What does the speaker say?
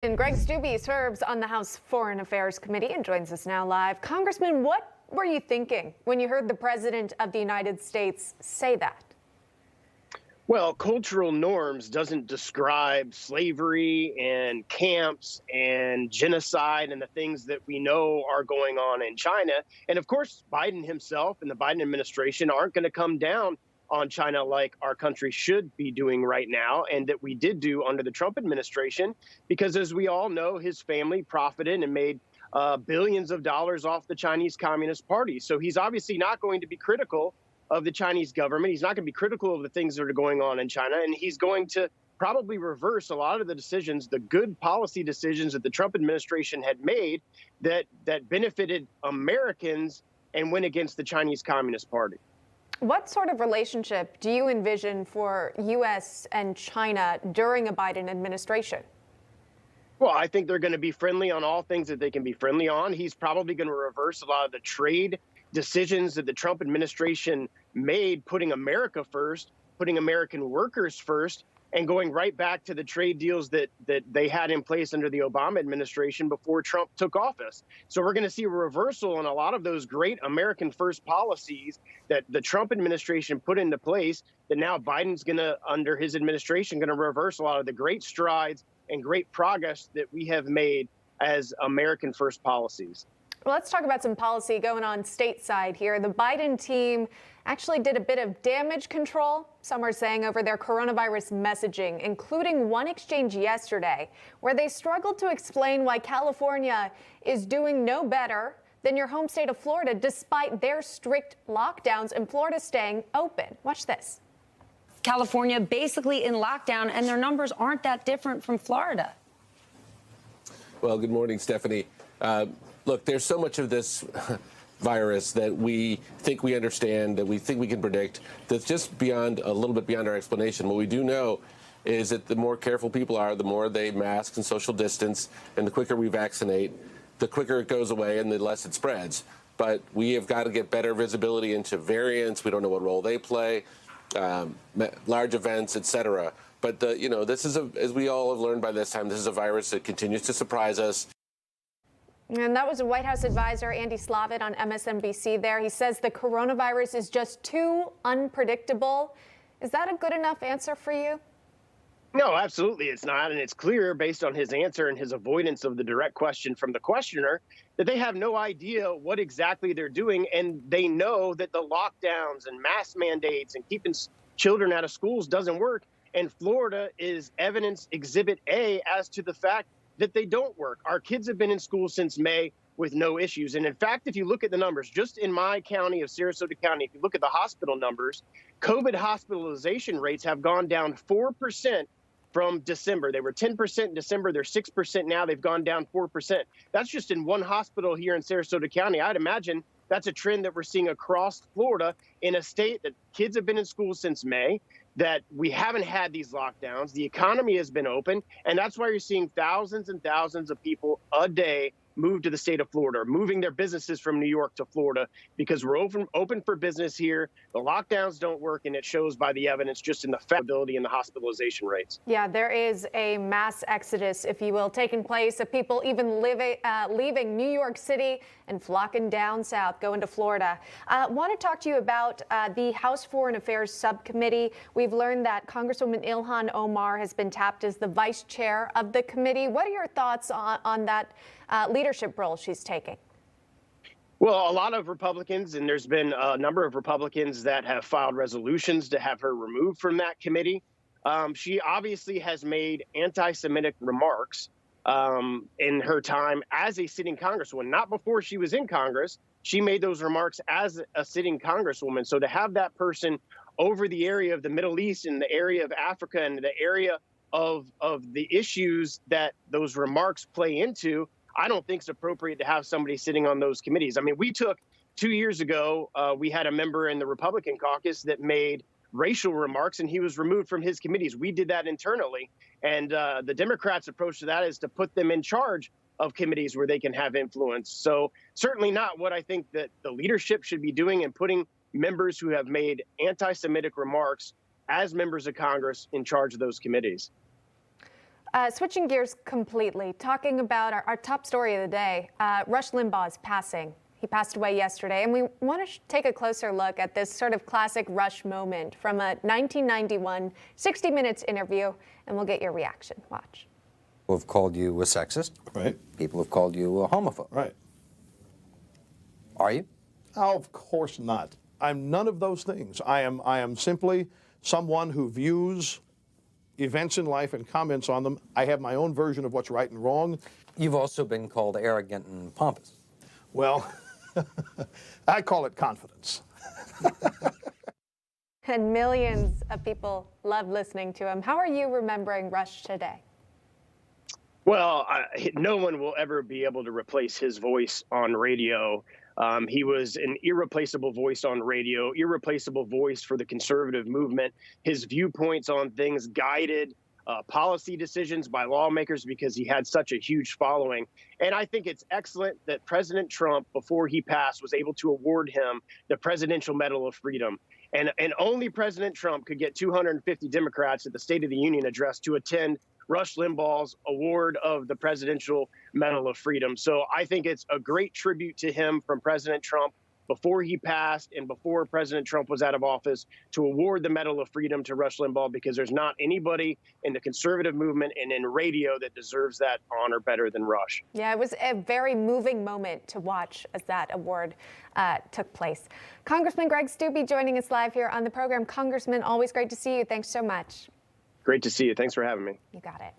And Greg Stubbe serves on the House Foreign Affairs Committee and joins us now live. Congressman, what were you thinking when you heard the President of the United States say that? Well, cultural norms doesn't describe slavery and camps and genocide and the things that we know are going on in China. And of course, Biden himself and the Biden administration aren't going to come down on China like our country should be doing right now, and that we did do under the Trump administration, because as we all know, his family profited and made billions of dollars off the Chinese Communist Party. So he's obviously not going to be critical of the Chinese government. He's not going to be critical of the things that are going on in China, and he's going to probably reverse a lot of the decisions, the good policy decisions that the Trump administration had made that benefited Americans and went against the Chinese Communist Party. What sort of relationship do you envision for U.S. and China during a Biden administration? Well, I think they're going to be friendly on all things that they can be friendly on. He's probably going to reverse a lot of the trade decisions that the Trump administration made, putting America first, putting American workers first, and going right back to the trade deals that they had in place under the Obama administration before Trump took office. So we're going to see a reversal on a lot of those great American first policies that the Trump administration put into place, that now Biden's going to, under his administration, going to reverse a lot of the great strides and great progress that we have made as American first policies. Well, let's talk about some policy going on stateside here. The Biden team actually did a bit of damage control, some are saying, over their coronavirus messaging, including one exchange yesterday where they struggled to explain why California is doing no better than your home state of Florida, despite their strict lockdowns and Florida staying open. Watch this. California basically in lockdown, and their numbers aren't that different from Florida. Well, good morning, Stephanie. Look, there's so much of this virus that we think we understand, that we think we can predict, that's just beyond, a little bit beyond our explanation. What we do know is that the more careful people are, the more they mask and social distance, and the quicker we vaccinate, the quicker it goes away and the less it spreads. But we have got to get better visibility into variants. We don't know what role they play, large events, et cetera. But, this is, as we all have learned by this time, this is a virus that continues to surprise us. And that was a White House advisor, Andy Slavitt, on MSNBC there. He says the coronavirus is just too unpredictable. Is that a good enough answer for you? No, absolutely it's not. And it's clear based on his answer and his avoidance of the direct question from the questioner that they have no idea what exactly they're doing. And they know that the lockdowns and mask mandates and keeping children out of schools doesn't work. And Florida is evidence exhibit A as to the fact that they don't work. Our kids have been in school since May with no issues. And in fact, if you look at the numbers, just in my county of Sarasota County, if you look at the hospital numbers, COVID hospitalization rates have gone down 4% from December. They were 10% in December. They're 6% now. They've gone down 4%. That's just in one hospital here in Sarasota County. I'd imagine that's a trend that we're seeing across Florida, in a state that kids have been in school since May, that we haven't had these lockdowns. The economy has been open, and that's why you're seeing thousands and thousands of people a day move to the state of Florida, moving their businesses from New York to Florida, because we're open for business here. The lockdowns don't work, and it shows by the evidence just in the fatality and the hospitalization rates. Yeah, there is a mass exodus, if you will, taking place of people even leaving New York City and flocking down south, going to Florida. Want to talk to you about the House Foreign Affairs Subcommittee. We've learned that Congresswoman Ilhan Omar has been tapped as the vice chair of the committee. What are your thoughts on that leadership role she's taking? Well, a lot of Republicans, and there's been a number of Republicans that have filed resolutions to have her removed from that committee. She obviously has made anti-Semitic remarks in her time as a sitting congresswoman, not before she was in Congress. She made those remarks as a sitting congresswoman. So to have that person over the area of the Middle East and the area of Africa and the area of the issues that those remarks play into, I don't think it's appropriate to have somebody sitting on those committees. I mean, we took 2 years ago, we had a member in the Republican caucus that made racial remarks, and he was removed from his committees. We did that internally. And the Democrats' approach to that is to put them in charge of committees where they can have influence. So certainly not what I think that the leadership should be doing, and putting members who have made anti-Semitic remarks as members of Congress in charge of those committees. Switching gears completely, talking about our top story of the day, Rush Limbaugh's passing. He passed away yesterday, and we want to take a closer look at this sort of classic Rush moment from a 1991 60 Minutes interview, and we'll get your reaction. Watch. People have called you a sexist. Right. People have called you a homophobe. Right. Are you? Oh, of course not. I'm none of those things. I am simply someone who views events in life and comments on them. I have my own version of what's right and wrong. You've also been called arrogant and pompous. Well, I call it confidence. And millions of people love listening to him. How are you remembering Rush today? Well, no one will ever be able to replace his voice on radio. He was an irreplaceable voice on radio, irreplaceable voice for the conservative movement. His viewpoints on things guided policy decisions by lawmakers because he had such a huge following. And I think it's excellent that President Trump, before he passed, was able to award him the Presidential Medal of Freedom. And only President Trump could get 250 Democrats at the State of the Union address to attend Rush Limbaugh's award of the Presidential Medal of Freedom. So I think it's a great tribute to him from President Trump before he passed and before President Trump was out of office to award the Medal of Freedom to Rush Limbaugh, because there's not anybody in the conservative movement and in radio that deserves that honor better than Rush. Yeah, it was a very moving moment to watch as that award took place. Congressman Greg Steube joining us live here on the program. Congressman, always great to see you. Thanks so much. Great to see you. Thanks for having me. You got it.